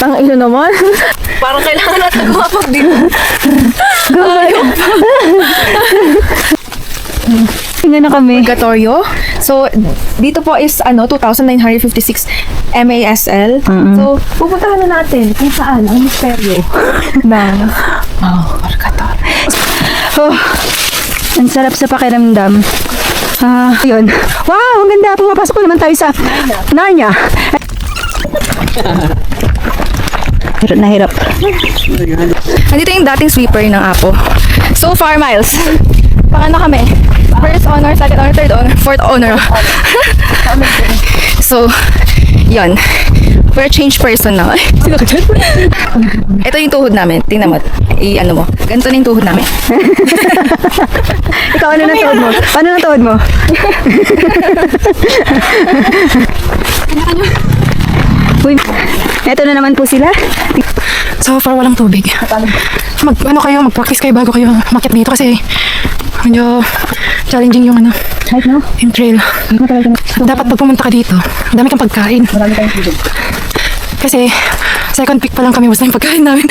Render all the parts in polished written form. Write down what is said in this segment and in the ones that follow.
Tang ilo naman. Parang kailangan natin gumapag din. Tingnan na kami. Purgatorio. So, dito po is 2,956 MASL. So, pupuntahan na natin kung saan ang misteryo ng Purgatorio. Oh, ang sarap sa pakiramdam. Yun. Wow, ang ganda. Pumapasok na naman tayo sa Narnia. Hirap na hirap. Nandito yung dating sweeper ng Apo. So far, Miles. Paano kami? First honor, second honor, third honor, fourth honor. So, yun. We're a changed person now. Sino ka dyan? Ito yung tuhod namin. Tingnan mo. Ano mo. Ganito na yung tuhod namin. Ikaw, ano na tuhod mo? Paano na tuhod mo? Uy, eto na naman po sila. So far, walang tubig. Mag-practice kayo bago kayo umakyat dito kasi medyo challenging yung yung trail. Dapat pag pumunta ka dito, ang dami kang pagkain. Marami tayong tubig. Kasi second peak pa lang kami, was na yung pagkain namin.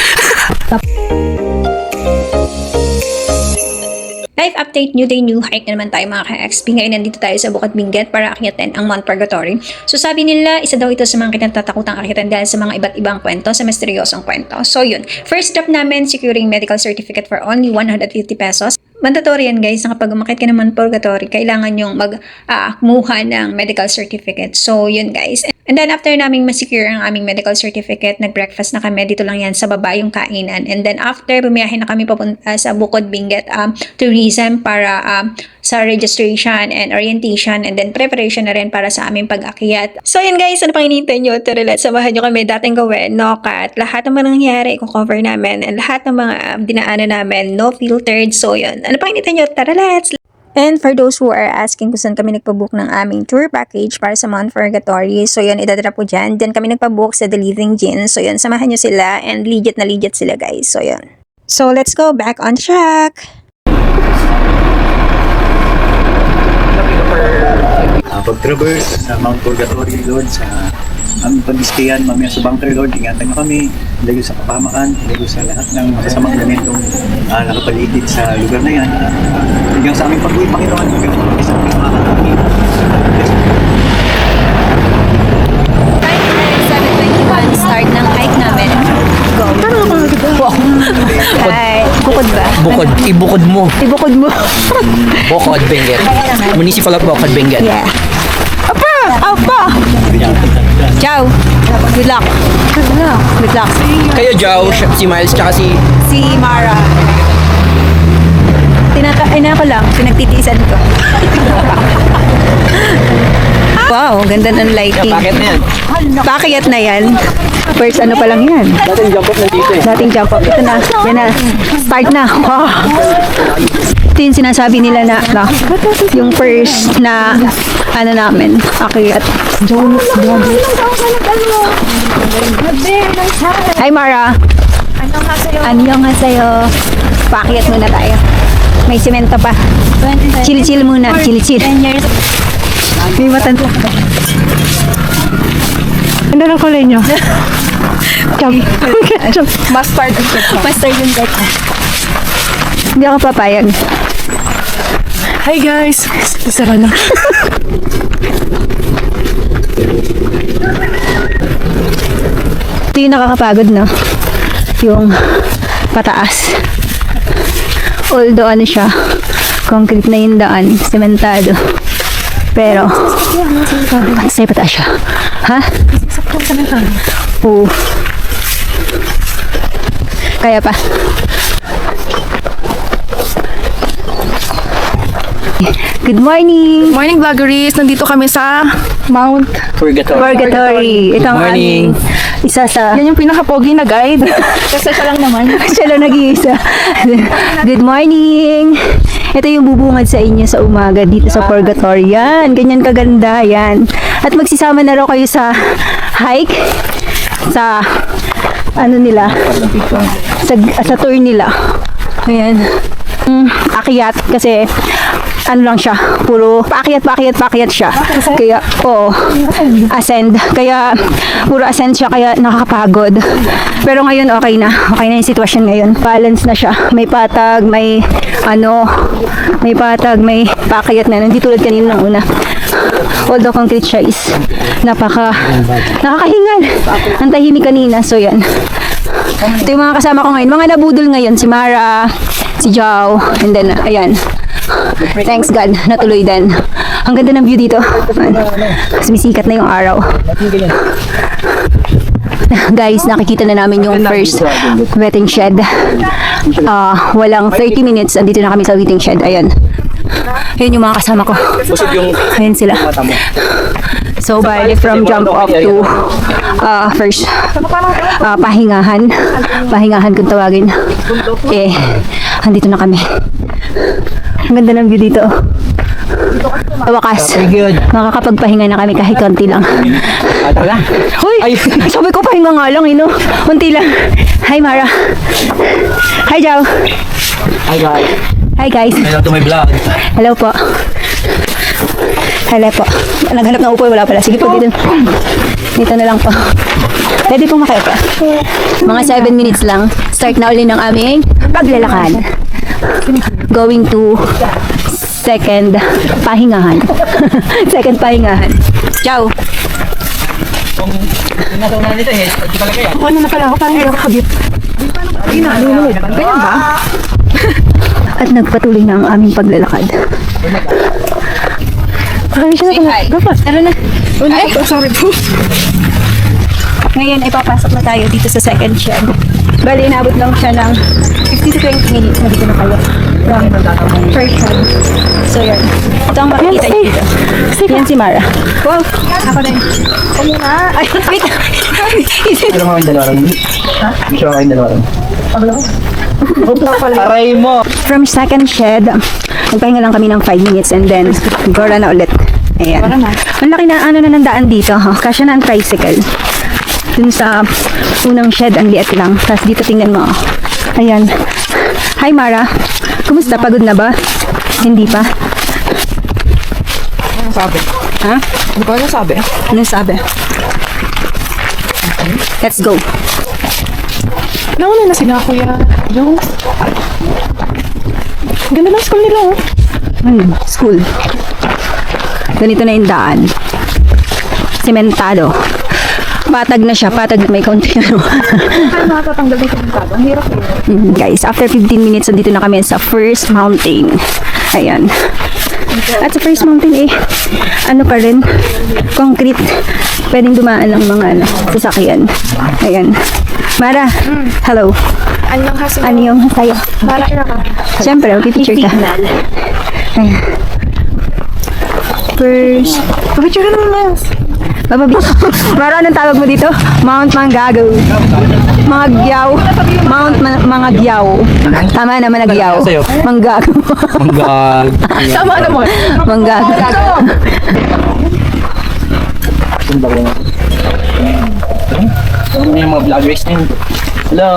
Life update, new day, new hike na naman tayo mga ka-XP. Ngayon nandito tayo sa Bukod Benguet para akyatin ang Mount Purgatory. So sabi nila, isa daw ito sa mga kinatatakutang akyatin dahil sa mga iba't ibang kwento, sa misteryosong kwento. So yun, first step namin, securing medical certificate for only 150 pesos. Mandatory yan guys, na kapag umakyat ka naman Purgatory, kailangan yung magmuha ng medical certificate. So yun guys. And then after naming ma-secure ang aming medical certificate, nag-breakfast na kami. Dito lang yan sa baba yung kainan. And then after, bumiyahe na kami papunta sa Bukod Benguet tourism para sa registration and orientation and then preparation na rin para sa aming pag-akyat. So yun guys, ano pang hinihintay nyo? Tara, let's samahan nyo kami dating gawin, no cut. Lahat ng mga nangyari, i-cover namin. And lahat ng mga dinaanan namin, no filtered. So yun, ano pang hinihintay nyo? Tara, let's! And for those who are asking kung saan kami nagpabook ng aming tour package para sa Mount Purgatory, so yun, idadra po dyan. Then kami nagpabook sa The Living Gin. So yun, samahan nyo sila and legit na legit sila guys. So yun. So let's go back on track! Pag-traverse sa Mount Purgatory, Lord, sa aming pag-istayan, mamaya sa bunker, Lord, ingatan nyo kami, ilayo sa kapamakan, ilayo sa lahat ng masasamang elementong nakapaligid sa lugar na yan. Hanggang sa aming pag-uwi, Panginoon, hanggang sa aming kapamakan namin. Start ng hike namin. Go. Hi. Bukod ba? Bukod, ibukod mo. Ibukod mo. Bukod Benguet. Municipal of Bukod Benguet. Yeah. Apa! Ciao. Good luck. Good luck. Kayo, Jow, si Miles, tsaka si... Si Mara. Ko lang, pinagtitiisan ko. Wow, ganda ng lighting. Bakit na yan? Bakit na yan? First ano pa lang yan? Dating jump off nandito eh. Dating jump up. Ito na. Yan na. Start na. Wow. Ito yung sinasabi nila na yung first na ano namin, akyat. Hi Mara. Annyeonghaseyo. Paakyat muna tayo. May semento pa. Chill-chill muna. Chill-chill. May matanda. Ganda ng kulay nyo. Mustard and ketchup. Mustard and ketchup. Hindi ako papayag. Hi guys! Isara na. Ito yung nakakapagod, no? Yung pataas. Although ano siya, concrete na yung daan, sementado. Pero, say pataas siya. Ha? Oo. Kaya pa. Good morning! Morning vloggeries! Nandito kami sa Mount Purgatory. Ito ang Morning. aming isa sa... Yan yung pinaka-pogi na guide. Kasi siya lang naman. Siya lang nag-iisa. Good morning! Ito yung bubungad sa inyo sa umaga dito sa Purgatory. Yan, ganyan kaganda. Yan. At magsisama na raw kayo sa hike. Sa ano nila? Sa tour nila. Ayan. Akyat kasi ano lang siya, puro paakyat siya. Kaya, oo, ascend. Kaya, puro ascend siya, kaya nakakapagod. Pero ngayon, okay na yung sitwasyon ngayon. Balance na siya. May patag, may patag, may paakyat na. Hindi tulad kanina ng una. Although concrete siya is nakakahingal. Ang tahimik kanina. So, yan. Ito yung mga kasama ko ngayon. Mga nabudol ngayon. Si Mara, si Jao, and then, ayan. Thanks God, natuloy din. Ang ganda ng view dito. Sumisikat na yung araw. Guys, nakikita na namin yung first waiting shed. Walang 30 minutes, andito na kami sa waiting shed. Ayan. Ayan yung mga kasama ko. Ayan sila. So, bali from jump off to first pahingahan kung tawagin. Andito na kami. Ang ganda ng view dito. Sa wakas, makakapagpahinga na kami kahit konti lang. Talaga? Hoy! Sabi ko pahinga nga lang, konti lang. Hi, Mara. Hi, Jao. Hi guys. Hi, guys. Hello to my vlog. Hello po. Hello po. Naghanap ng upo, wala pala. Sige po, dito. Dito na lang po. Pwede pong makaipa. Mga 7 minutes lang. Start na uli ng aming paglalakad. Going to second pahingahan. Second pahingahan. Ciao. Kung nasa una nito hindi pala kaya. Ano na pala ako, parang hindi ako kabit. Ganyan ba? At nagpatuloy na ang aming paglalakad. Parang siya na pala. Dapat. Tara na. Ay, sorry po. Ngayon, ipapasok na tayo dito sa second shed. Bali, inabot lang siya ng 50 to 20 minutes na dito na kayo. From first shed. So, yun. Ito ang makikita niyo dito. Yan si Mara. Wow! Ako din. Ano na? Ay, wait! Ano mga dalawa rin? Gusto mo kayong dalawa rin? Aray mo! From second shed, magpahinga lang kami ng 5 minutes and then gora na ulit. Ayan. Ang laki na ano na nandaan dito. Kasya na ang tricycle. Dun sa unang shed, ang liit lang. Tapos dito tingnan mo. Ayan. Hi Mara. Kumusta? Pagod na ba? Hindi pa? Ano sabi? Ha? Ano ko sabi? Ano sabi? Let's go. Nauna na sila, kuya. Yung... Ganda ng school nila, oh. School. Ganito na yung daan. Sementado. Patag na siya. Patag na may kaunti. Ay, makakatanggal ng komentado. Ang hirap yun. Guys, after 15 minutes, nandito na kami sa first mountain. Ayan. At sa first mountain, ano pa rin? Concrete. Pwedeng dumaan ng mga sasakyan. Ayan. Mara, hello. Ano lang kasi? Ano yung sayo? Bala ka. Siyempre, mag-picture ka. Ayan. First, Picture ka naman, Mas. Mara, anong tawag mo dito? Mount Mangago. Mangagyaw. Mount Mangagyaw. Tama naman, Nagyaw. Manggago. Manggag. Tama naman. Manggago. Ano yung mga vloggers na yun? Hello?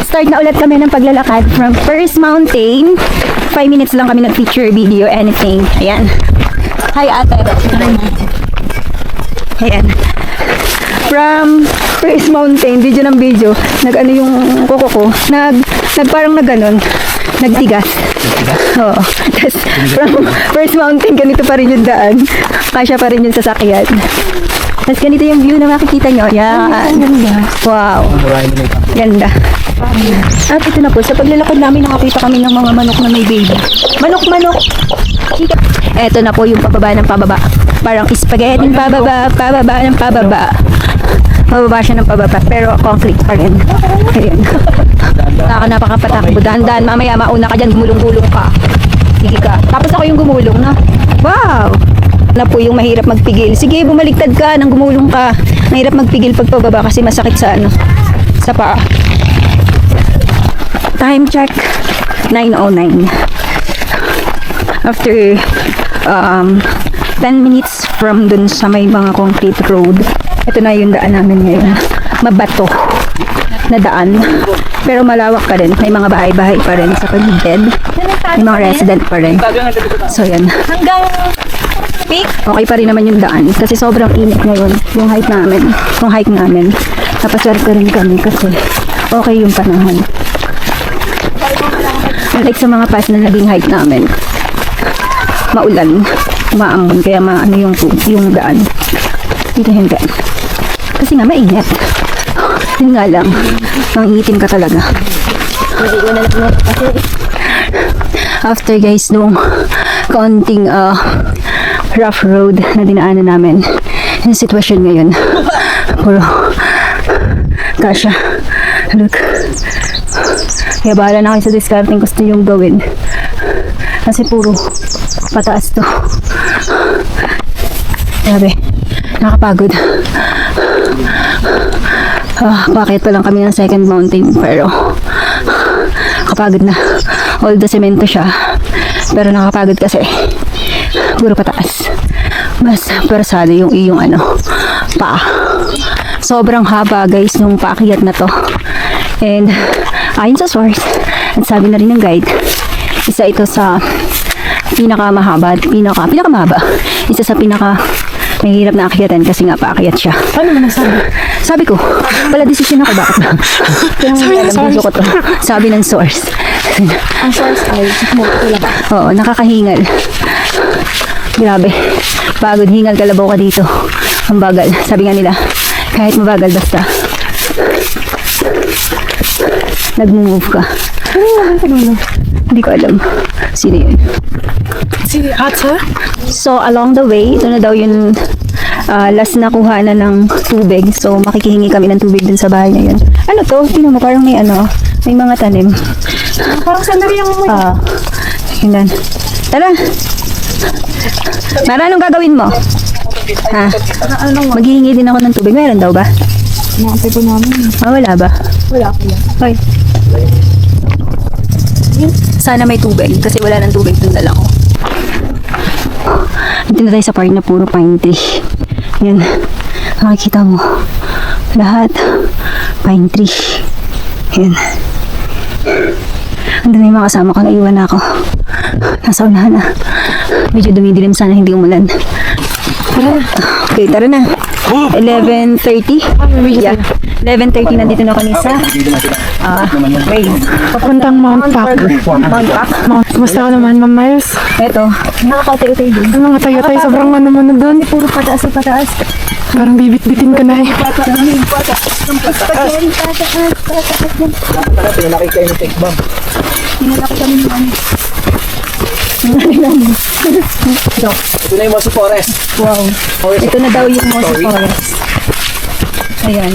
Start na ulit kami ng paglalakad from first mountain. 5 minutes lang kami nag-picture, video, anything. Ayan. Hi, ate. Ayan. From first mountain, video ng video, nag-ano yung kuko ko, parang nag-ganon, nagtigas. Oo. Tapos, from first mountain, ganito pa rin yung daan. Kasya pa rin yung sasakyan. Tapos, ganito yung view na makikita nyo. Yan. Wow. Ganda. At ito na po, sa paglalakad namin, nakakita kami ng mga manok na may baby. Manok! Eto na po yung pababa ng pababa. Parang spaghetti pababa ng pababa. Pababa siya ng pababa, pero concrete pa rin. Ayan. Napakapatakbo. Dahan-dahan, mamaya mauna ka dyan, gumulong-gulong ka. Sige ka. Tapos ako yung gumulong, no? Wow! Na po yung mahirap magpigil. Sige, bumaliktad ka nang gumulong ka. Mahirap magpigil pag pababa kasi masakit sa sa paa. Time check, 9:09. After 10 minutes from dun sa may mga concrete road, ito na yung daan namin ngayon. Mabato na daan. Pero malawak pa rin. May mga bahay-bahay pa rin sa paligid. May mga resident pa rin. So, yan. Hanggang peak. Okay pa rin naman yung daan kasi sobrang init ngayon yung hike namin. Napaswerte rin kami kasi okay yung panahon. Like sa mga past na naging hike namin, maulan, umaambon, kaya maano yung daan. Dito hindi. Kasi nga mainit. Yun nga lang, mangingitim ka talaga. After guys, nung kaunting rough road na dinaanan namin, yung sitwasyon ngayon, puro kasha. Look. Kaya bahala na kayo sa discarding gusto yung gawin. Kasi puro pataas to. Grabe. Nakapagod. Bakit pa lang kami ng second mountain pero kapagod na. Although semento siya, pero nakapagod kasi puro pataas. Mas persado yung iyong paa. Sobrang haba guys nung paakyat na to. And ayon sa source, at sabi na rin ng guide, isa ito sa pinakamahaba. Isa sa mahirap na akyatan kasi nga paakyat siya. Paano mo nasabi? Sabi ko, wala decision ako bakit na. Kaya Sabi ng source. ko to. Sabi ng source. Ang source ay Oo, nakakahingal. Grabe. Pagod, hingal, kalabaw ka dito. Ang bagal. Sabi nga nila, kahit mabagal basta nag-move ka. Hindi ko alam. Sino yun? Si Atsa? So, along the way, ito na daw yung last na kuha na ng tubig. So, makikihingi kami ng tubig dun sa bahay na yun. Ano to? Tingnan mo, parang may mga tanim. parang sandali yung Tingnan. Tara! Mara, anong gagawin mo? Ha? Maghihingi din ako ng tubig. Meron daw ba? nakapay po namin. Wala ba? Wala po yan. Hoy. Sana may tubig kasi wala ng tubig dun dala ko. Dito na tayo sa park na puro pine tree. Yan. Makikita mo. Lahat. Pine tree. Yan. Andun na yung mga kasama ko. Naiwan na ako. Nasa unahan na. Medyo dumidilim, sana hindi umulan. Tara na. Okay, tara na. 11:30? Yeah. 11:30 nandito na kami sa Ray. Papuntang Mount Pac. Kumusta ka naman, Ma'am Miles? Eto, nakakatay-utay din. Ang mga tayo-tayo, sobrang ano doon. Puro pataas sa pataas. Parang bibit-bitin ka na eh. Pinalaki kayo ng take bomb. Ito na yung Mossy Forest. Wow. Ito na daw yung Mossy Forest. Ayan.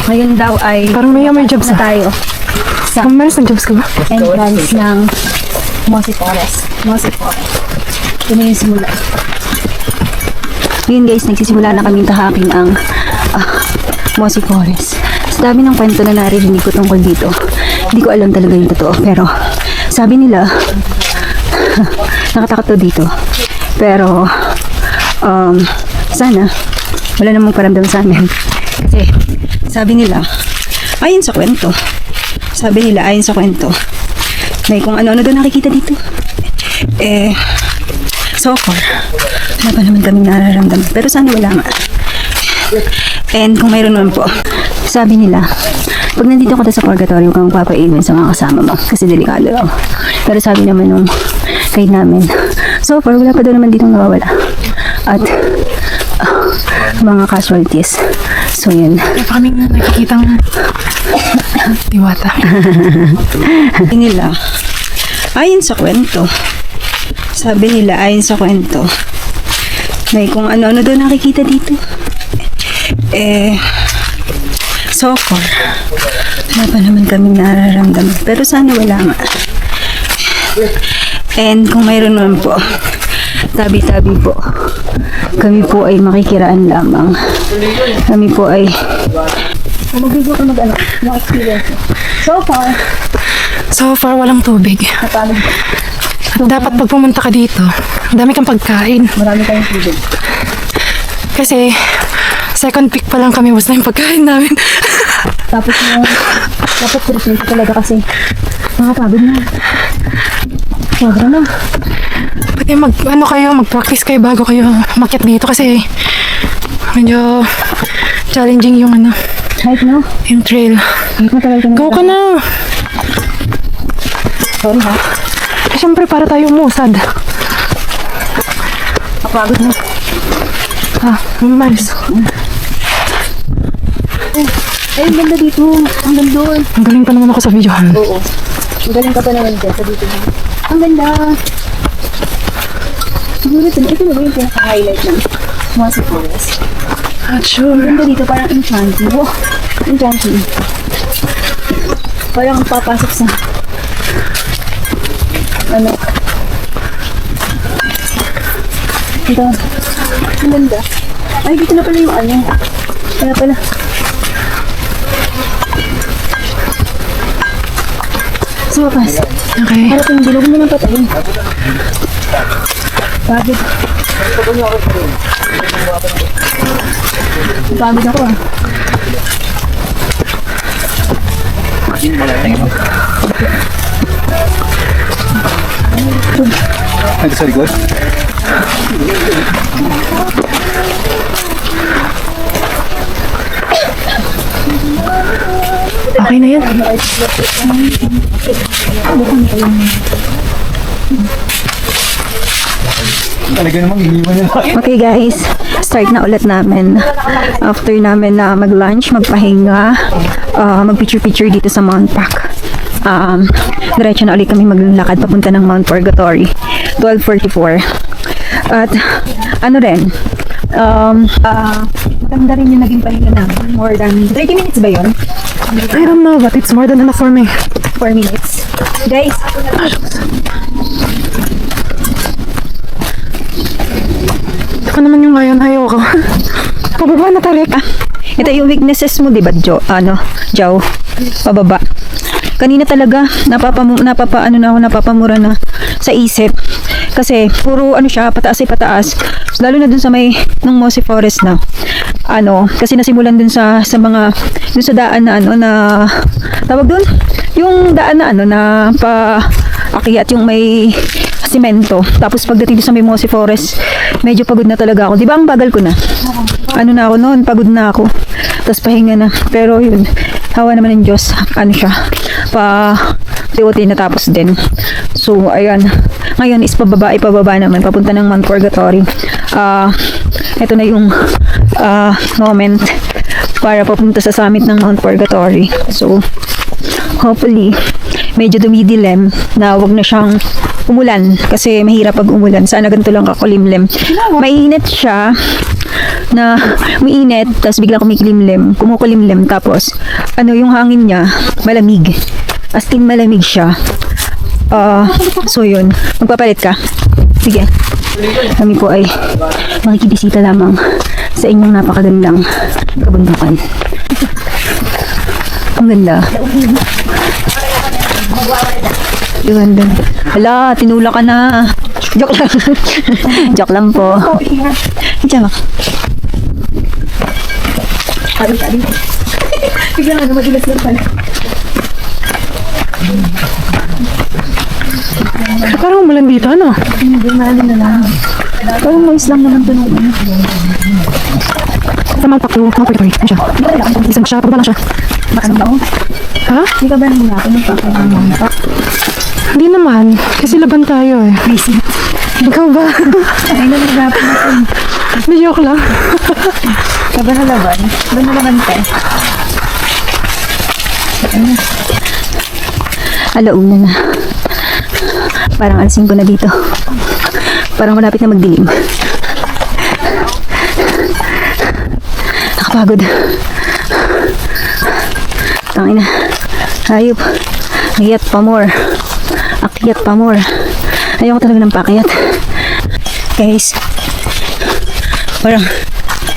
Ngayon daw ay Parang may jobs na na. tayo sa Ma'am Miles, nag-jobs ka ba? entrance ng Mossy Forest. Mossy Forest. Ito na yung simula. Yun guys, nagsisimula na kaming tahakin ang Mossy Forest. Sa dami ng kwento na narinig ko tungkol dito, hindi ko alam talaga yung totoo. Pero sabi nila, nakatakot to dito. Pero sana wala namang paramdam sa amin. Kasi sabi nila, ayon sa kwento, may kung ano-ano doon nakikita dito. So far, wala pa naman kaming nararamdaman. Pero sana wala nga. And kung mayroon naman po, sabi nila, pag nandito ka sa purgatory, huwag kang papaiwan sa mga kasama mo. Kasi delikado raw. Pero sabi naman nung guide namin, so far, wala pa daw naman dito nawawala. At mga casualties. So yun. Wala pa kaming nakikitang diwata. Nila, ayon sa kwento, may kung ano-ano doon nakikita dito. So far, wala pa naman kaming nararamdaman. Pero sana wala nga. And kung mayroon naman po, tabi-tabi po, kami po ay makikiraan lamang. Kami po ay mag-video ka mag-ano, yung experience. So far, walang tubig. At dapat pag pumunta ka dito, dami kang pagkain. Marami tayong tubig. Kasi, second pick pa lang kami, was na yung pagkain namin. Tapos dapat seryoso talaga kasi nakapagod na. Sobra na. Pwede mag-practice kayo bago kayo umakyat dito kasi medyo challenging yung Hike, no? yung trail. Matagal ka na. Go ka na! Sorry, ha? Siyempre, para tayo umusad. Kapagod na. Miles. Ay, ang ganda dito. Ang ganda doon. Ang galing pa naman ako sa video. Oo. Ang galing ka pa naman dyan sa dito. Ang ganda. Siguro ito na ba yung pinaka-highlight ng Mossy Forest? Not sure. Ang ganda dito, parang enchanting. Oh, enchanting. Parang papasok sa ito. Ang ganda. Ay, dito na pala yung Kaya pala. Sa wakas. Okay. Para kung bilog mo ng patayin. Pagod. Pagod ako Ay, sa likod? Okay na yan. Talaga namang iniwan nila. Okay guys, start na ulit namin. After namin na mag-lunch, magpahinga, mag-picture-picture dito sa Mount Pac. Diretso na ulit kami maglakad papunta ng Mount Purgatory. 12:44. At maganda rin yung naging pahinga namin. More than 30 minutes ba yun? I don't know, but it's more than enough for me. 4 minutes. Guys, Ito naman yung ngayon, ayoko. Pababa na tarik. ito yung weaknesses mo, di ba, Jow? Pababa. Kanina talaga, napapamura na sa isip. Kasi, puro siya, pataas. Lalo na dun sa nung Mossy Forest na. Kasi nasimulan dun sa daan na tawag dun? Yung daan na paakyat yung may simento. Tapos pagdating doon sa may Mossy Forest, medyo pagod na talaga ako. Di ba ang bagal ko na? Na ako noon, pagod na ako. Tapos pahinga na. Pero yun, hawa naman ng Diyos. Tiwati natapos din. So, ayan. Ngayon is pababa naman. Papunta ng Mount Purgatory. Ito na yung moment para papunta sa summit ng Mount Purgatory. So, hopefully, medyo dumidilim na wag na siyang umulan kasi mahirap pag umulan. Sana ganito lang kakulimlim. Mainit siya na umiinit tapos bigla kumukulimlim tapos yung hangin niya malamig. As in malamig siya. So yun, magpapalit ka. Sige. Kami po ay makikibisita lamang sa inyong napakagandang kabundukan. Ang ganda. Yun din. Hala, tinula ka na. Joke lang. Joke lang po. Diyan ako. Bigla nga, madulas lang pala. Parang umulan dito, ano? Hindi, mahalin na lang. Parang moist lang naman ito nung Sa Mount Pac to Mount Purgatory. Ano siya? Isang siya, pababa lang siya. Bakit ba ako? Ha? Hindi ka ba nang ako nung pakailangan? Hindi naman. Kasi laban tayo eh. Busy. Ikaw ba? Ay, nalagapin natin. Hindi, joke lang. Kaba na laban? Ba na laban tayo? Alauna na. Parang alisin ko na dito. Parang malapit na magdilim. Nakapagod. Tangina. Hayop. Akyat pa more. Akyat pa more. Ayoko talaga ng pakyat. Guys. Parang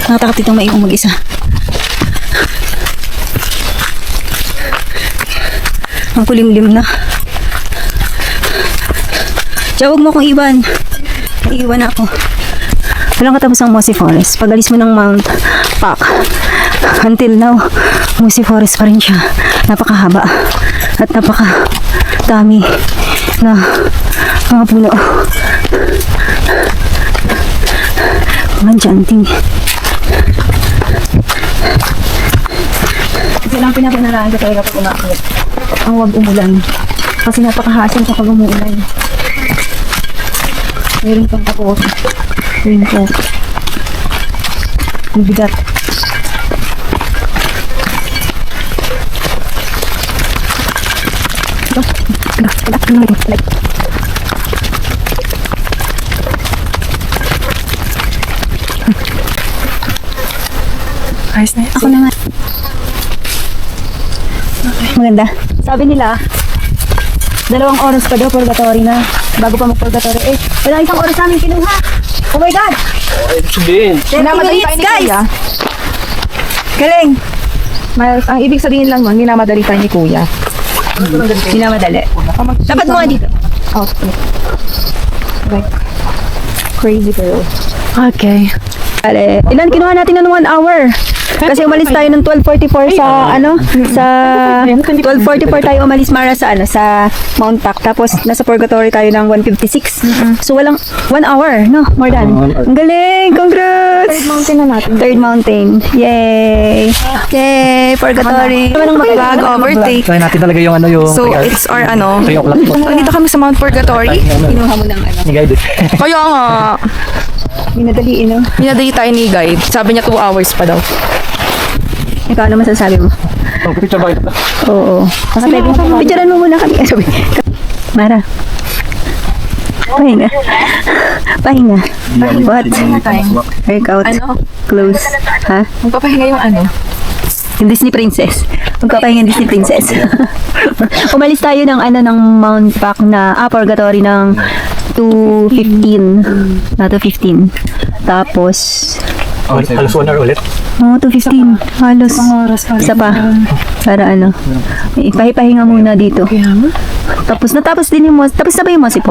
nakatakot itong maiong mag-isa. Ang kulimlim na. Huwag mo akong iwan. Iiwan ako. Walang katapos ang Mossy Forest. Pag alis mo ng Mount Pac, until now, Mossy Forest pa rin siya. Napakahaba. At napakadami na mga puno. Mga janting. Kasi lang pinapanalaan ko talaga pag umakit. Ang wag umulan. Kasi napakahasin kapag umuulan. Meron pang tapos. Meron po. Ang bigat. Ayos na yan. Ako naman. Maganda. Sabi nila, 2 oras pa daw purgatory na. Bago pa mag-purgatory. Eh, wala isang oras namin kinuha. Oh my God! Sabihin. 30 minutes, guys! Galing! Miles, ang ibig sabihin lang nun, minamadali tayo ni Kuya. Minamadali. Dapat mo nga dito. Okay. Like, crazy girl. Okay. Ale, ilan kinuha natin ng 1 hour? Kasi umalis tayo ng 12:44 sa sa 12:44 tayo umalis Mara sa sa Mount Pac, tapos nasa Purgatory tayo ng 1:56. So walang 1 hour, no? More than. Ang galing! Congrats! Third mountain na natin. Third mountain. Yay! Yay! Purgatory. Walang mag overtake. Try natin talaga yung yung So, it's our 3 o'clock po. Nandito kami sa Mount Purgatory. Kinuha mo ng Ni guide. Kaya nga, minadaliin, no? minadali tayo ni guide. Sabi niya 2 hours pa daw. Ikaw ano masasabi mo? Oh, picture ba ito? Oo. Picturean mo muna kami. Sabi. Mara. Pahinga. Pahinga. What? Workout. Ano? Close. Ha? Magpapahinga yung ano. Yung Disney Princess. Magpapahinga yung Disney Princess. Umalis tayo ng ng Mount Pac na Purgatory ng 2:15. Na 2:15. Tapos Halos 1 hour ulit. 2:15. Halos. Isa pa. Para ipahipahinga muna dito. Tapos natapos din yung tapos na ba yung Mossy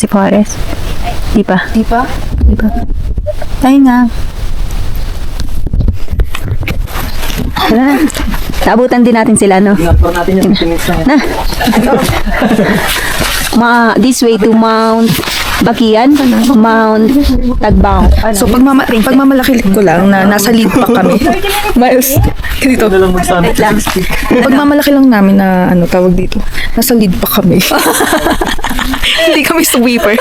Forest? Di pa. Di pa? Pahinga. Tara. Naabutan din natin sila, no? Ingat natin yung minutes na yan. This way to Mount Bakian, Mount Tagbao. So, pagmamalaki ko lang na nasa lead pa kami. Miles, dito. Wait lang. Pagmamalaki lang namin na tawag dito. Nasa lead pa kami. Hindi kami sweeper.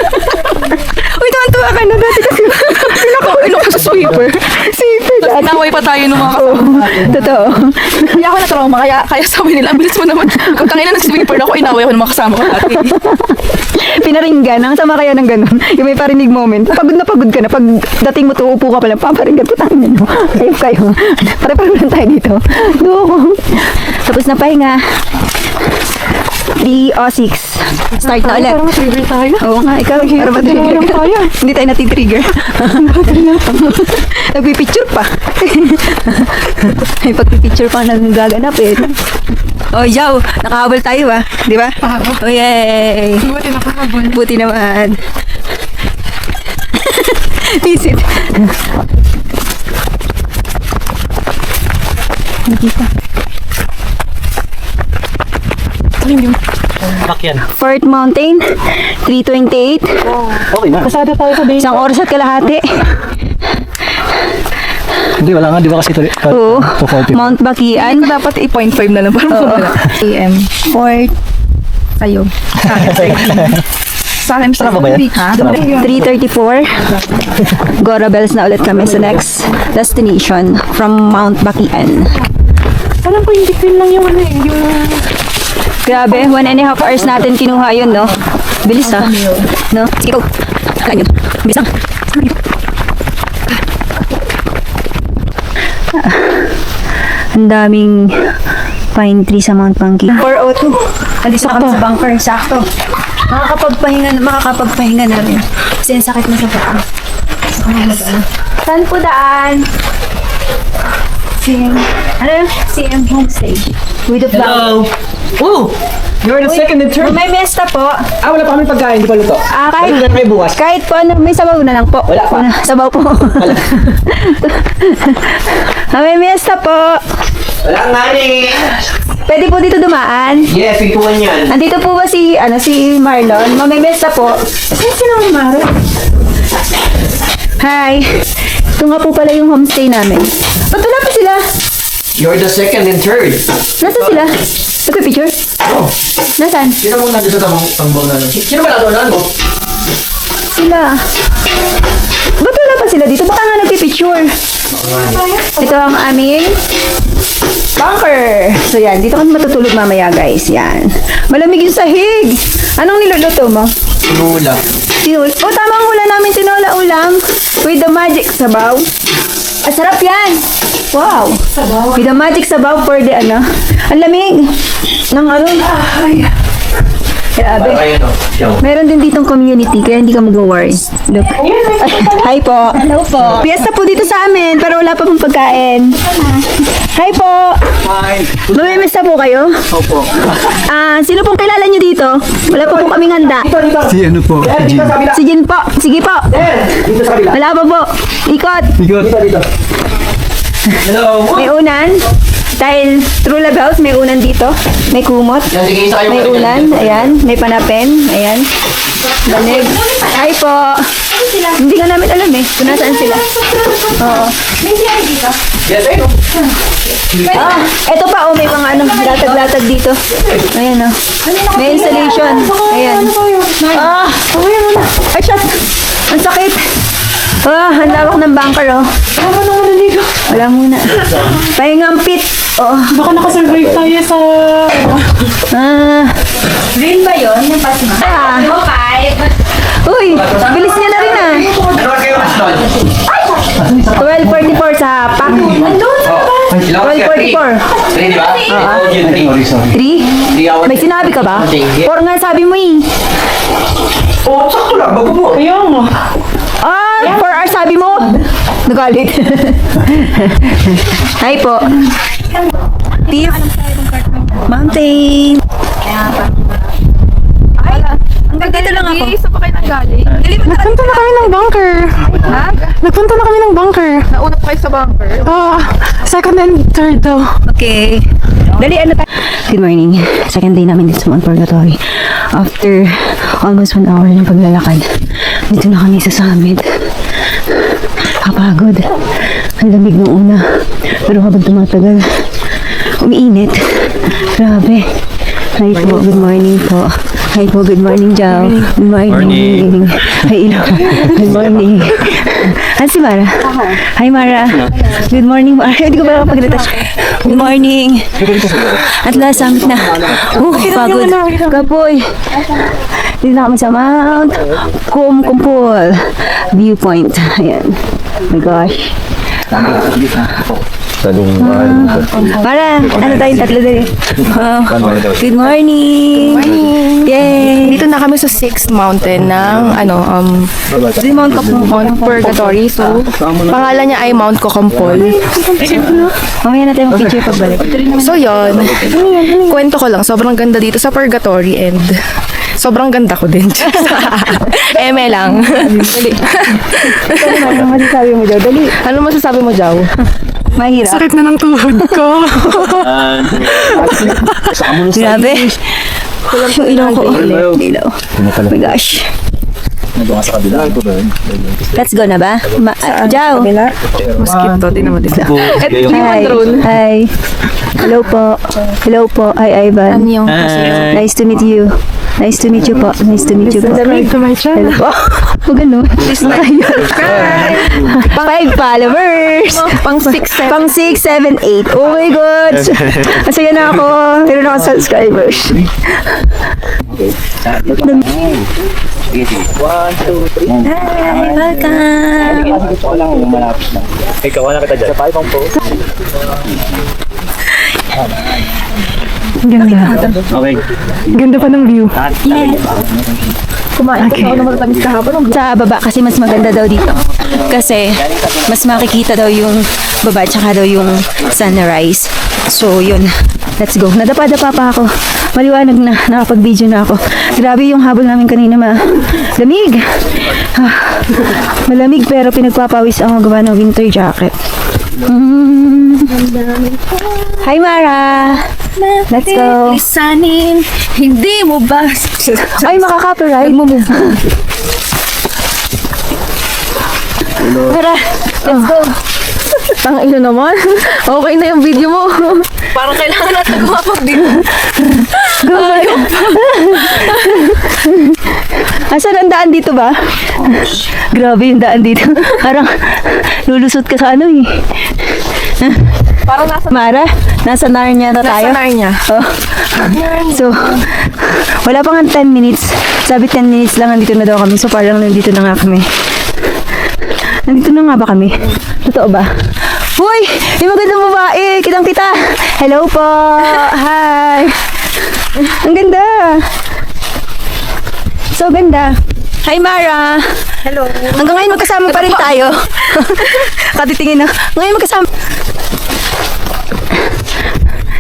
Uy, tuwan-tuwa ka na dati kasi pinaka-ilo ka sa sweeper. Sweeper dati. Naway pa tayo nung mga kasama. Totoo. Kaya ako na-trauma. Kaya sabi nila, bilis mo naman. Kung tangina ng sweeper ako, inaway ako ng mga kasama ko dati. Pinaringgan. Ang sama kaya ng ganun. Yung may parinig moment. Pagod na pagod ka na. Pag dating mo to, upo ka pala. Paparinggan. Putang na no. Kayo. Pare-pare lang tayo dito. Doon. Tapos na pahinga. 3:06. Start na ulit. Parang trigger tayo. Oo nga, ikaw. Para ma-trigger ka. Hindi tayo natitrigger. Nagpipicture pa. May pagpipicture pa nang gaganap eh. Oh, Jow, nakahabol tayo ba? Di ba? Oh, yay! Buti nakahabol. Buti naman. Visit. Nakita. Bakyan. Fort Mountain, 3:28. Okay na. Pasado tayo sa base. 1 oras at kalahati. Hindi, wala nga. Di ba kasi ito? Oo. 240. Mount Bakian. Dapat 8.5 na lang. Parang wala. AM. Fort Sa'yo. Sa akin. Sarap ba yan? Ha? 3:34. Gora Bells na ulit kami sa next destination from Mount Bakian. Alam ko, hindi feel lang yung yung... Grabe, 1.5 hours natin kinuha yun, no? Bilis, ha? No? Sige, go. Alam yun. Bilis lang. Ang daming pine tree sa Mount Bangki. 4:02. Alis na kami sa bunker. Sakto. Makakapagpahinga na rin. Kasi ang sakit na sa paa. Saan po daan? CM. Ano yun? CM Homestay. With the flower. Oh! You're the second and third. May mesta po. Wala pa kami pagkain. Di ba luto? Kahit, Ano kayo bukas? kahit po, may sabaw na lang po. Wala pa. Sabaw po. May mesta po. Wala nga eh. Pwede po dito dumaan? Yes, pintuan yan. Andito po ba si Marlon? Mamimesta po. Sino Marlon? Hi. Ito nga po pala yung homestay namin. Ba't wala pa sila? You're the second and third. Nasaan sila? Nagpipicture? Oh, Nasaan? sino mo nandito sa tambang na? Sino ba nandun mo? Sila. Ba't wala pa sila dito? Baka nga nagpipicture. Ito ang aming bunker. So yan, dito kami matutulog mamaya guys. Yan. Malamig yung sahig. Anong niluluto mo? Sinula. Oh, tama ang hula namin, tinola ulam. With the magic sabaw. Ah, sarap yan. Wow. With the magic sabaw for the Ang lamig. Ng Grabe. Ayun o. Siyaw. Meron din ditong community, kaya hindi ka mag-worry. Look. Hi po. Hello po. Piyesta po dito sa amin, pero wala pa pong pagkain. Hi po. Hi. Mamimista po kayo? Opo. Sino pong kilala nyo dito? Wala pa pong kaming handa. Si ano po? Si Jim. Si Jin po. Sige po. Wala pa po. Ikot. Dito. Hello. May unan. Dahil True Love House, may unan dito. May kumot. Yan, sige, isa kayo. May unan. Ayan. May panapen. Ayan. Banig. Hi po. Hindi nga namin alam eh kung nasaan sila. Oo. Yes, ayun o. Eto pa may mga latag-latag dito. Ayan May installation. Ayan. Ay, shit. Ang sakit. Ang lawak ng bunker Wala muna. Pahingang pit. Baka nakasurvive tayo sa... Green ba yun? Yung pasma? Uy, bilis niya na rin Ano ba kayo mas doon? 12:44 sa pack. Oh, ilang oras kaya? 12:44. 3, di ba? I told you 3. 3? 3 hours. May sinabi ka ba? Okay. 4 nga sabi mo eh. Oh, sakto lang. Bago mo. 4 hours sabi mo. Nagalit. Hi po. Beef. Mountain. Dito lang ako. Isa pa kayo nang galing. Nagpunta na kami ng bunker. Ha? Nagpunta na kami ng bunker. Nauna pa kayo sa bunker. Second and third daw. Okay. Dali, tayo? Good morning. Second day namin dito sa Mount Purgatory. After almost 1 hour ng paglalakad, dito na kami sa summit. Kapagod. Ang lamig nung una. Pero habang tumatagal, umiinit. Grabe. Hi po, good morning po. Hi po, good morning, Jao. Good morning. Hi, Ilo. Good morning. Si Mara? Hi, Mara. Good morning, Mara. Hindi ko ba nakapag-retouch? Good morning. At last, summit na. Pagod. Kapoy. Dito na kami sa Mount Kumpul Viewpoint. Ayan. Oh my gosh. Mara, tayong tatlo din. Good morning. Yay. Dito na kami sa 6th mountain ng Mount Purgatory. So, pangalan niya ay Mount Kokompol. Mamaya natin yung picture pagbalik. So, yon. Kwento ko lang, sobrang ganda dito sa Purgatory and sobrang ganda ko din. Eme lang. Ano masasabi mo daw? Dali. Ano masasabi mo, Jao? Mahirap. Sakit na ng tuhod ko. Grabe. Yung ilaw ko. Ilaw. Oh my gosh. Let's go na ba? Jao. Skip to, di naman dito. Hi. Hi. Hello po. Hello po. Hi, Ivan. Annyeong Nice to meet you. Nice to meet you po. Nice to meet you po. Subscribe to my channel. Huwag ganun. 5 followers. Pang 6, 7. Pang 6, 7, 8. Oh my God. Masaya na ako. Meron ako subscribers. Hi, welcome. Ikaw, wala kita dyan. Ganda. Okay. Ganda pa ng view. Kumain ko na matatamis kahapon. Sa baba kasi mas maganda daw dito. Kasi mas makikita daw yung baba tsaka daw yung sunrise. So yun, let's go. Nadapa-dapa pa ako. Maliwanag na, nakapag-video na ako. Grabe yung habol namin kanina, lamig. Malamig pero pinagpapawis ako gawa ng winter jacket. Hi, Mara! Let's go! Lisanin, hindi mo ba? Ay, makaka-copyright. Mara, let's go! Tang ino naman. Okay na yung video mo. Parang kailangan natin gumapag din. Asan ang daan dito ba? Grabe yung daan dito. Parang lulusot ka sa ano eh. Parang nasa Mara, nasa Narnia na tayo. Narnia. Oh. So, wala pang 10 minutes. Sabi 10 minutes lang, nandito na daw kami. So, parang nandito na nga kami. Nandito na nga ba kami? Totoo ba? Uy! Yung magandang babae! Kitang kita! Hello po! Hi! Ang ganda! So ganda! Hi Mara! Hello. Hanggang ngayon magkasama pa rin tayo. Katitingin na. Ngayon magkasama.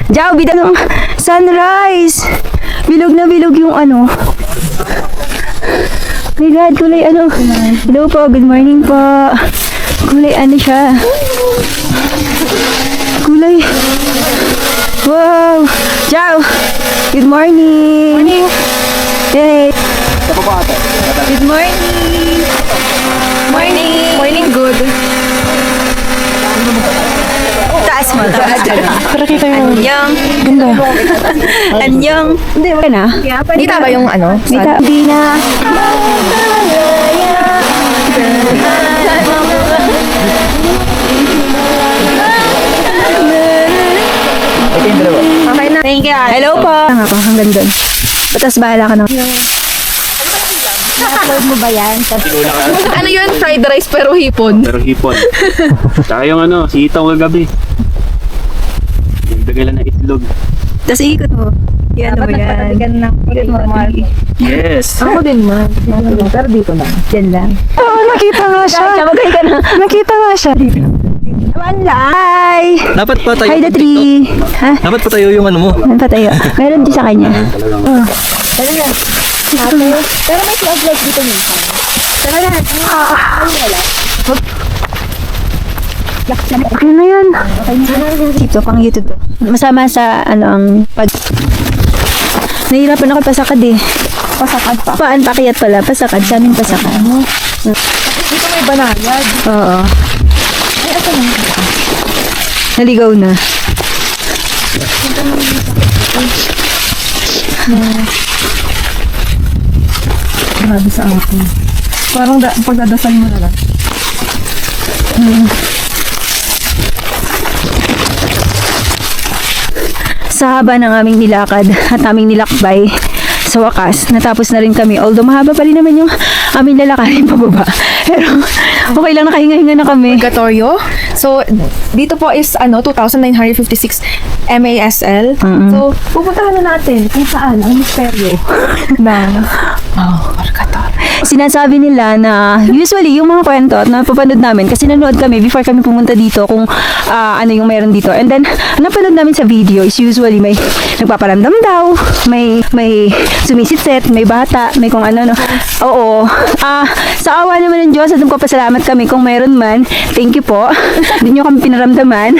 Diyaw, bida ng sunrise! Bilog na bilog yung ano. Oh my God, kulay ano. Hello po, good morning po. Kulay ano siya. Kulay. Wow! Ciao! Good morning! Morning! Hey! Good morning! Morning! Morning good. Taas mo, taas. Para kita yung Anyong! ganda. Anyong! Hindi, wala na. Dito ba yung ano? Dita, hindi na. Okay na. Thank you. Hello po. Ako, hanggang doon. Patas bahala ka na. Upload mo ba yan? Ano yun? Fried rice pero hipon. Pero hipon. Tsaka yung ano, sitaw kagabi. Nagdagala na itlog. Tapos ikot mo. Yan mo yan. Ikot mo. Yes! Ako din man. Pero dito na. Diyan lang. Oh, nakita nga siya. Kamagay ka na. Nakita nga siya. Hi! Dapat pa tayo. Hi the tree. Ha? Dapat pa tayo yung ano mo. Ano pa tayo? Meron din sa kanya. Ano na yan? Dito, pang YouTube to. Masama sa ano ang pag... Nahihirapan ako pasakad eh. Pasakad pa? Paan, pakiyat pala. Pasakad. Sa aming pasakad. Dito may banayad. Oo. Naligaw na. Grabe sa akin. Parang pagdadasal mo na lang. Sa haba ng aming nilakad at aming nilakbay, sa wakas, natapos na rin kami. Although mahaba pa rin naman yung aming lalakarin pababa. Pero okay lang, nakahinga-hinga na kami. Purgatorio. So, dito po is 2,956 MASL. So, pupuntahan na natin kung saan ang misteryo ng Purgatorio. Sinasabi nila na usually yung mga kwento at napapanood namin kasi nanood kami before kami pumunta dito kung ano yung mayroon dito. And then, napanood namin sa video is usually may nagpaparamdam daw, may sumisitset, may bata, may kung ano. Oo. Sa awa naman ng Diyos at nagpapasalamat kami kung mayroon man. Thank you po. Hindi nyo kami pinaramdaman.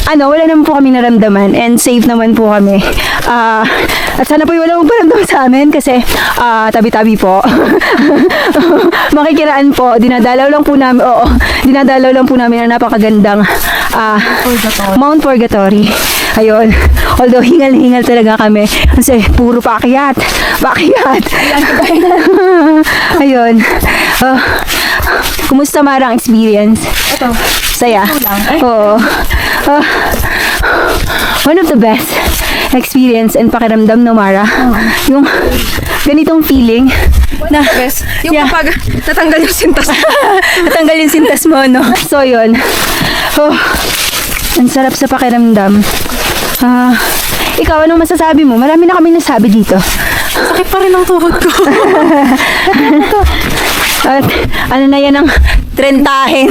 Wala naman po kami naramdaman and safe naman po kami. At sana po wala mong paramdam sa amin kasi tabi-tabi po. Makikiraan po. Dinadalaw lang po namin. Oo. Dinadalaw lang po namin ang napakagandang Mount Purgatory. Ayun. Although hingal-hingal talaga kami. Kasi puro paakyat. Paakyat. Ayun. Kumusta Mara ang experience? Ito. Saya. Oo. One of the best experience and pakiramdam no Mara. Yung ganitong feeling na Best. Yung Yeah. kapag natanggal yung sintas. natanggal yung sintas mo, no? So, yun. Ang sarap sa pakiramdam. Ikaw, anong masasabi mo? Marami na kami nasabi dito. Sakit pa rin ang tuhod ko. At ano na yan ang trentahin.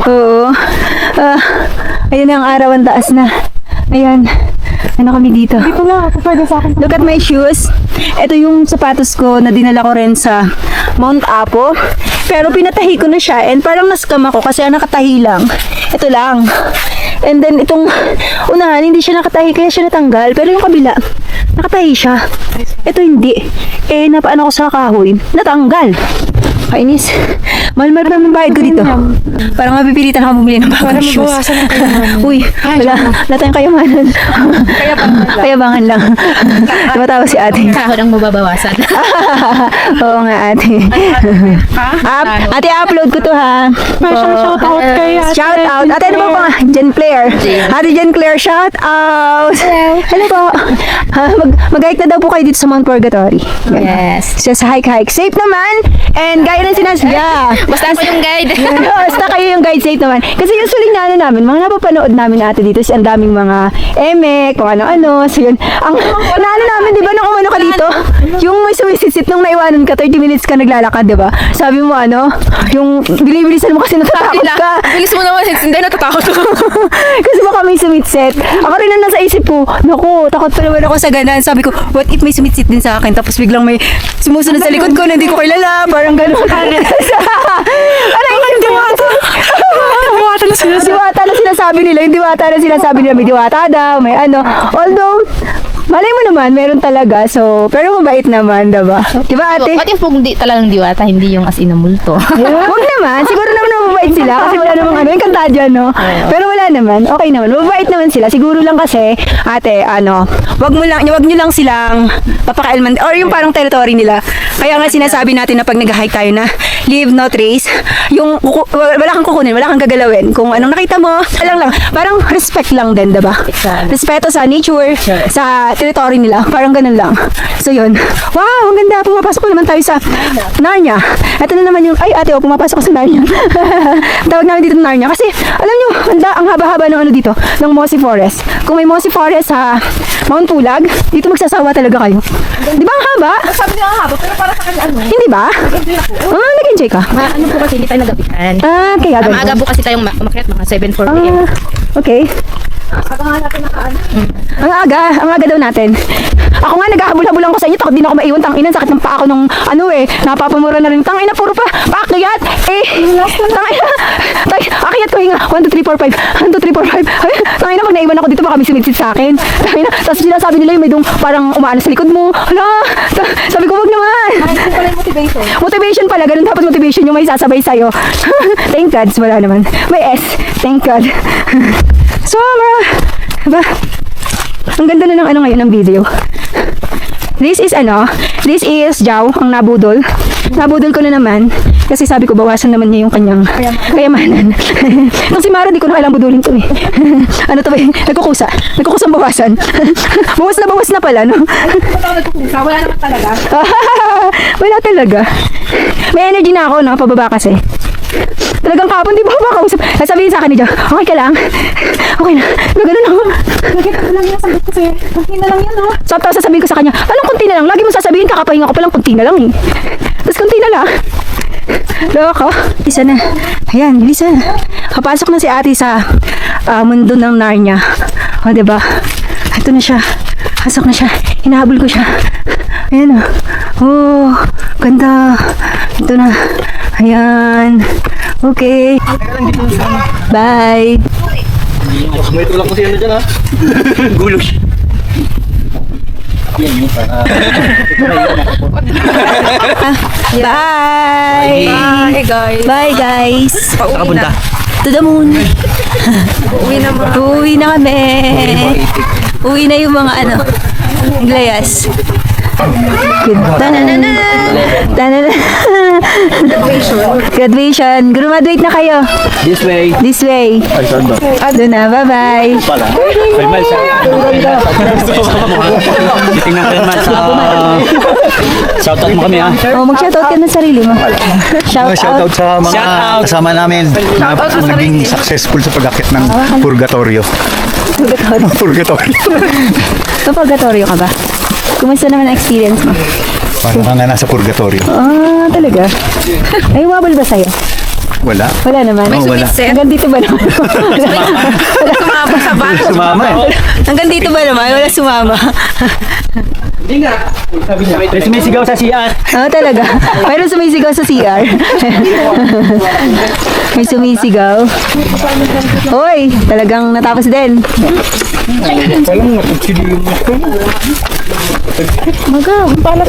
Oo. Ayun na ang araw, ang taas na. Ayan. Ano kami dito? Dito lang ako pwede sa akin. Look at my shoes. Ito yung sapatos ko na dinala ko rin sa Mount Apo. Pero pinatahi ko na siya and parang na-scam ako kasi nakatahi lang. Ito lang. And then itong unahan, hindi siya nakatahi kaya siya natanggal. Pero yung kabila, nakatahi siya. Ito hindi. Eh, napaan ako sa kahoy. Natanggal. Kainis. Mahal-mahal pa naman bayad ko dito. Parang mapipilitan ako bumili ng bagong shoes. Uy, wala tayong kayamanan. Kayabangan lang. Tumatawa si ate. Kahon ang mababawasan. Oo nga ate. Ate, upload ko to ha. Shout out kay ate. Shout out. Ate, ano ba pa? Jen Claire. Ate Jen Claire, shout out. Hello po. Mag-hike na daw po kayo dito sa Mount Purgatory. Yes. Sa hike-hike. Safe naman. And gaya ng sinasadya. Basta ako yung guide. Basta kayo yung guide, safe naman. Kasi usually na ano namin, mga napapanood namin ate dito, ang daming mga emek, kung ano-ano. So yun, ang naano namin, di ba, nung umano ka dito, yung may sumisit nung naiwanan ka, 30 minutes ka naglalakad, di ba? Sabi mo ano, yung bilibilisan mo kasi natatakot ka. Bilis mo naman, hindi natatakot. Kasi baka may sumitset. Ako rin ang nasa isip ko, naku, takot pa naman ako sa ganan. Sabi ko, what if may sumitset din sa akin? Tapos biglang may sumusunod sa likod ko na hindi ko kilala. Parang gano'n. Parang yung diwata. Diwata na sila. Diwata na sinasabi nila. Yung diwata na sinasabi nila. May diwata daw, may ano. Although, malay mo naman, meron talaga. So, pero mabait naman, diba? Diba ate? What if kung di talagang diwata, hindi yung as in na multo? Huwag naman. Siguro naman mabait sila kasi wala namang ano, yung kanta dyan, no? Pero wala naman. Okay naman. Mabait naman sila. Siguro lang kasi, ate, ano, wag nyo lang silang papakailman or yung parang territory nila. Kaya nga sinasabi natin na pag nag-hike tayo na leave no trace, yung wala kang kukunin, wala kang gagalawin. Kung anong nakita mo, alang lang. Parang respect lang din, diba? Respeto sa nature, sa territory nila. Parang ganun lang. So yun. Wow, ang ganda. Pumapasok na naman tayo sa Narnia. Ito na naman yung, ay ate, pumapasok ko sa Narnia. Tawag namin dito Narnia. Kasi, alam nyo, ang haba-haba ng ano dito, ng Mossy Forest. Kung may Mossy Forest sa Mount Pulag, dito magsasawa talaga kayo. Di ba ang haba? Sabi niya ang haba, pero para sa kanya ano? Hindi ba? Nag-enjoy ka? Ano po kasi, hindi tayo nagabihan. Kaya ganun. Maaga po kasi tayong umakyat, mga 7:40 p.m. Okay. Ang aga daw natin. Ako nga naghahabol-habulan ko sa inyo, takot din ako maiwan, tanginan, sakit ng paa ko nung ano napapamura na rin. Tangina, puro pa paakyat. Tangina. Akyat ko hinga. 1, 2, 3, 4, 5. 1, 2, 3, 4, 5. Tangina, pag naiwan ako dito, baka may sumitsit sa akin. Tangina, tapos sinasabi nila yung may dong parang umaano sa likod mo. Hala, sabi ko, wag naman. Motivation pala, ganun dapat motivation yung may sasabay sa'yo. Thank God, wala naman. May S. Thank God. So, ba? Ang ganda na ng ano ngayon ng video. This is Jao, ang nabudol. Nabudol ko na naman. Kasi sabi ko, bawasan naman niya yung kanyang kayamanan. Nung si Mara, di ko na kailang budulin to eh. Ano to ba? Nagkukusang bawasan. bawas na pala, no? Wala naman talaga. Wala talaga. May energy na ako, no? Pababa kasi. Talagang kapon, di ba makausap? Sabihin sa akin ni Jo, okay ka lang? Okay na. Gano'n ako. Nakita lang yan, sabi ko sa'yo. Kunti na lang yan, no? So, tapos sasabihin ko sa kanya, anong kunti na lang? Lagi mo sasabihin, kakapahinga ko palang kunti na lang eh. Tapos kunti na lang. Loko. Isa na. Ayan, bilis na. Kapasok na si ate sa mundo ng Narnia. O, diba? Ito na siya. Pasok na siya. Hinahabol ko siya. Ayan o. Oh, ganda. Ito na. Ayan. Okay. Bye. May tulak ko siya na dyan ha. Gulos. Bye. Hey guys. Bye guys. Nakapunta. To the moon. Uwi na kami. Uwi na yung mga ano. Glayas. Tanana. Graduation. Graduate na kayo. This way. This way. Doon na. Bye-bye. Pala. May mal sa... Tingnan ko naman sa... Shoutout mo kami ha. Oh, mag-shoutout ka ng sarili mo. Shoutout Shoutout. sa mga Shoutout. kasama namin na naging successful sa pag-akit ng Purgatorio. Purgatorio. So, purgatorio ka ba? Kumusta naman ang experience mo? Parang ka nga nasa Purgatorio. Ah, talaga? Ay, wabal ba sa'yo? Wala. Wala naman. Oh, wala. Hanggang dito ba naman? Sumama sa van. Sumama eh. Hanggang dito ba naman? Wala sumama. May sumisigaw sa CR. Oo, talaga. Mayroon sumisigaw sa CR. May sumisigaw. Hoy, talagang natapos din. Magaw, palap.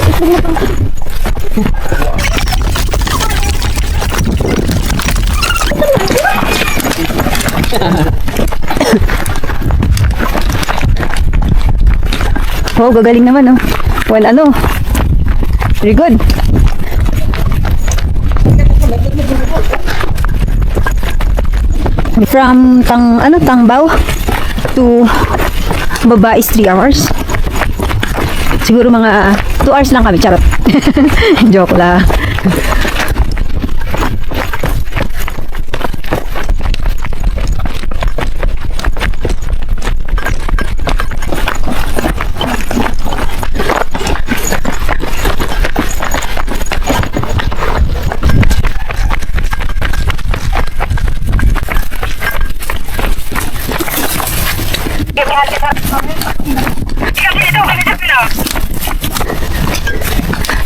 Oh, gagaling naman, oh. Well, ano? Very good. From Tangbaw to baba is 3 hours. Siguro mga 2 hours lang kami, charot. Joke lang.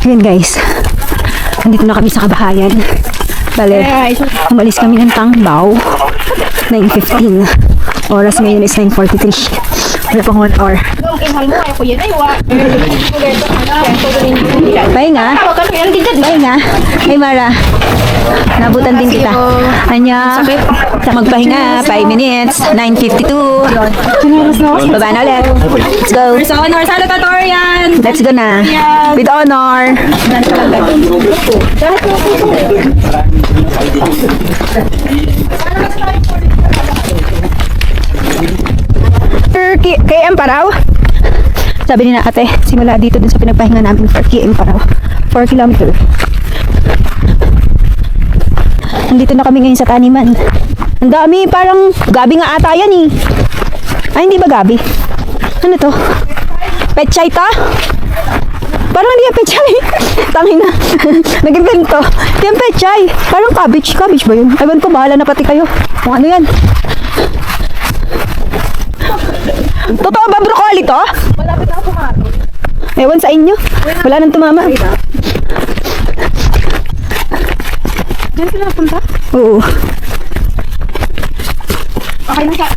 Ayan guys, nandito na kami sa Kabahayan. Bale, umalis kami ng Tangbaw 9:15. Oras ngayon is 9:43. Wala pang 1 hour. Pahinga? Pahinga? Hey Mara, nabutan din kita. Anya, magpahinga, 5 minutes, 9:52. Baba na ulit. Let's go. Sa honor, salutatorian. Let's go na. With honor. KM Paraw. Sabi ni na ate, simula dito dun sa pinagpahinga namin for KM Paraw. 4 kilometer. Nandito na kami ngayon sa taniman. Ang dami, parang gabi nga ata yan eh. Ay, hindi ba gabi? Ano to? Pechay to? Parang hindi yan pechay. Tangin na. Nag-invento. Yan pechay. Parang cabbage. Cabbage ba yun? Ewan ko, bahala na pati kayo. Kung ano yan. Totoo ba broccoli to? Malapit na ako nga. Ewan sa inyo. Wala nang tumama. Diyan sila napunta? Oo. Okay na sa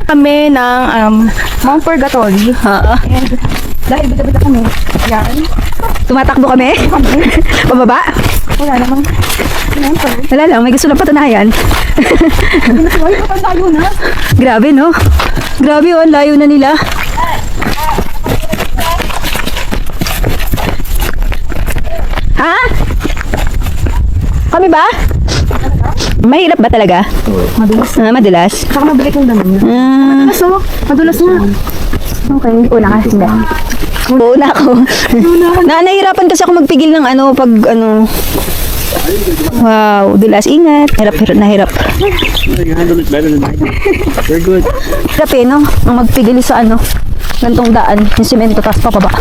kami ng Mount Purgatory. Ha? Dahil bita-bita kami. Yan. Tumatakbo kami? Pababa? Wala namang. Wala lang, may gusto na patunayan. Ay, kapag tayo na. Grabe, no? Grabe, oh, ang layo na nila. Ha? Kami ba? Mahirap ba talaga? Madulas. Madulas? Saka mabalik yung dami niya. So, madulas na. Okay, una ka. Hindi. Una ako. Nahihirapan kasi ako magpigil ng pag wow, dulas, ingat. Hirap, nahirap. You handle it better than I do. You're good. Hirap no? Ang magpigil sa gantong daan, yung simento, tapos papaba.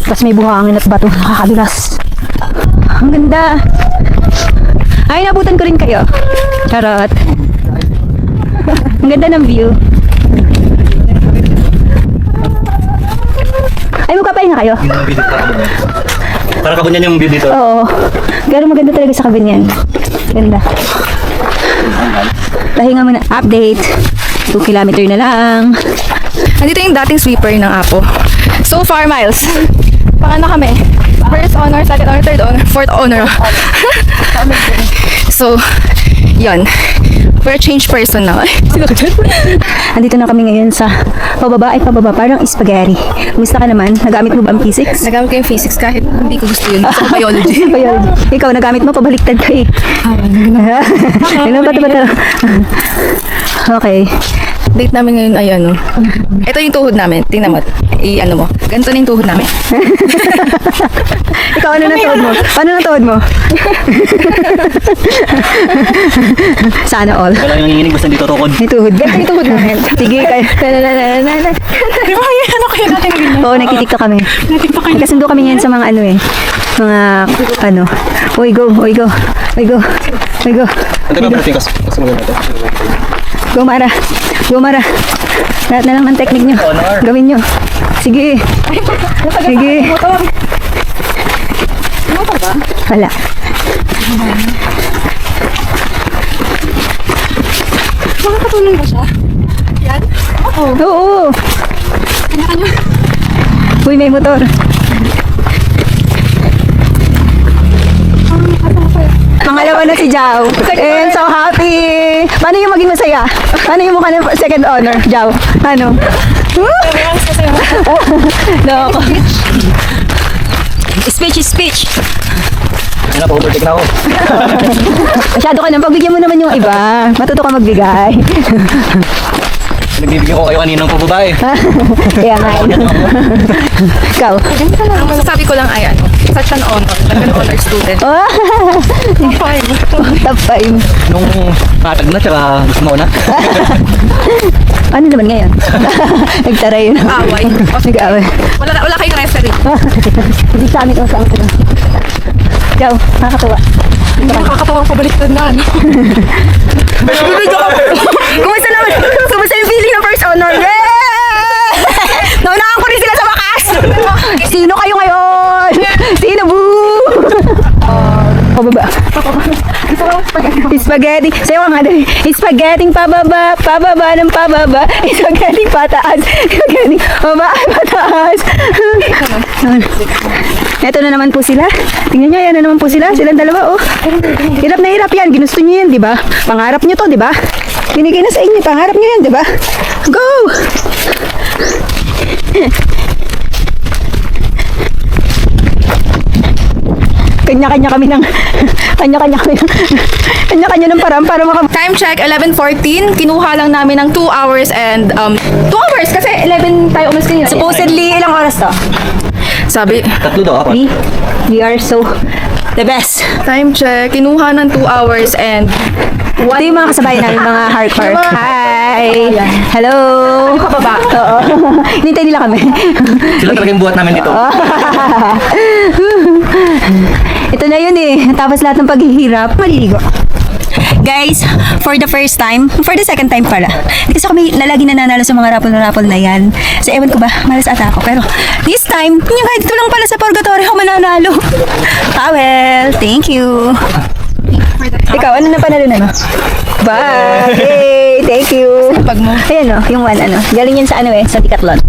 Tapos may buhangin at bato, nakakadulas. Ang ganda. Ay, nabutan ko rin kayo. Charot. Ang ganda ng view. Ay, magpapahinga kayo? Para kabunyan yung view dito. Oo. Pero maganda talaga sa Kabinyan. Ganda. Pahinga muna. Update. 2 kilometer na lang. Andito yung dating sweeper ng Apo. So far, Miles. Paano kami? First honor, second honor, third honor, fourth honor. So, yon. We're a changed person now. Andito na kami ngayon sa pababa. Parang spaghetti. Kumusta ka naman? Nagamit mo ba ang physics? Nagamit ko yung physics kahit hindi ko gusto yun. Gusto ko biology. Biology. Ikaw, nagamit mo, pabaliktad ka eh. Bata. Okay. Date namin ngayon ay ito yung tuhod namin. Tingnan mo. Mo. Ganito na yung tuhod namin. Ikaw, ano na tuhod mo? Paano na tuhod mo? Sana all. Wala yung nanginginig, basta dito tukod. May tuhod. May tuhod namin. Sige, kayo. Di ba kaya ano kaya natin ganyan? Oo, nagtitiktok kami. Natiktok kayo. Kasundo kami ngayon sa mga ano eh. Mga ano. Uy, go. Uy, go. Uy, go. Uy, go. Ito ba natin kasi maganda ito? Go, Mara. Go, Mara. Lahat na lang ang technique nyo. Honor. Gawin nyo. Sige. Sige. Wala. Makakatulong ba siya? Oo. Uy, may motor. Pangalawa na si Jao. And so happy. Paano yung maging masaya? Paano yung mukha ng second honor, Jao? Ano? Loko. Speech. Ano, pa-overtake na ako. Masyado ka nang pagbigyan mo naman yung iba. Matuto ka magbigay. Nagbibigyan ko kayo kaninang pababae. Kaya nga. Ikaw. Ang masasabi ko lang ay ano, such an honor, like an honor student. Oh, Fine. top 5. Nung matag na, tsaka gusto mo na. Ano naman ngayon? Nagtaray yun. Away. Nag-away. Wala kayong referee. Hindi sa amin kung saan ko. Ikaw, nakakatawa. Nakakatawang pabaliktad na. Ano? Kumusta naman? Kumusta yung feeling ng first honor? Yeah! Naunahan ko rin sila sa wakas! Sino kayo ngayon? Sino, boo? Pababa. Spaghetti. Sayo ka nga dali. Spaghetti pababa, pababa ng pababa. Spaghetti pataas. Spaghetti pababa, pataas. Ito na naman po sila. Tingnan nyo, yan na naman po sila. Silang dalawa, oh. Hirap na hirap yan. Ginusto nyo yan, di ba? Pangarap nyo to, di ba? Binigay na sa inyo. Pangarap nyo yan, di ba? Go! Kanya-kanya kami ng kanya-kanya ng parang para Time check, 11:14. Kinuha lang namin ng 2 hours and 2 hours kasi 11 tayo umas kanina. supposedly ilang oras to? Sabi, Tatlo daw, apat. We are so the best. time check, kinuha ng 2 hours and Ito yung mga kasabay namin, mga hardcore. Hi! Hello! kababa. Oo. Hinintay nila kami. Sila talaga yung buhat namin dito. Ito na yun eh. Tapos lahat ng paghihirap, maliligo. Guys, for the second time pala. Kasi kami lagi nananalo sa mga rapol na yan. So, ewan ko ba, malas ata ako. Pero, this time, kahit ito lang pala sa purgatory ako mananalo. Well, thank you. Ikaw, ano na panalo na? Bye! Hey, thank you. Pag mo. Ayan o, yung one, galing yan sa sa Decathlon.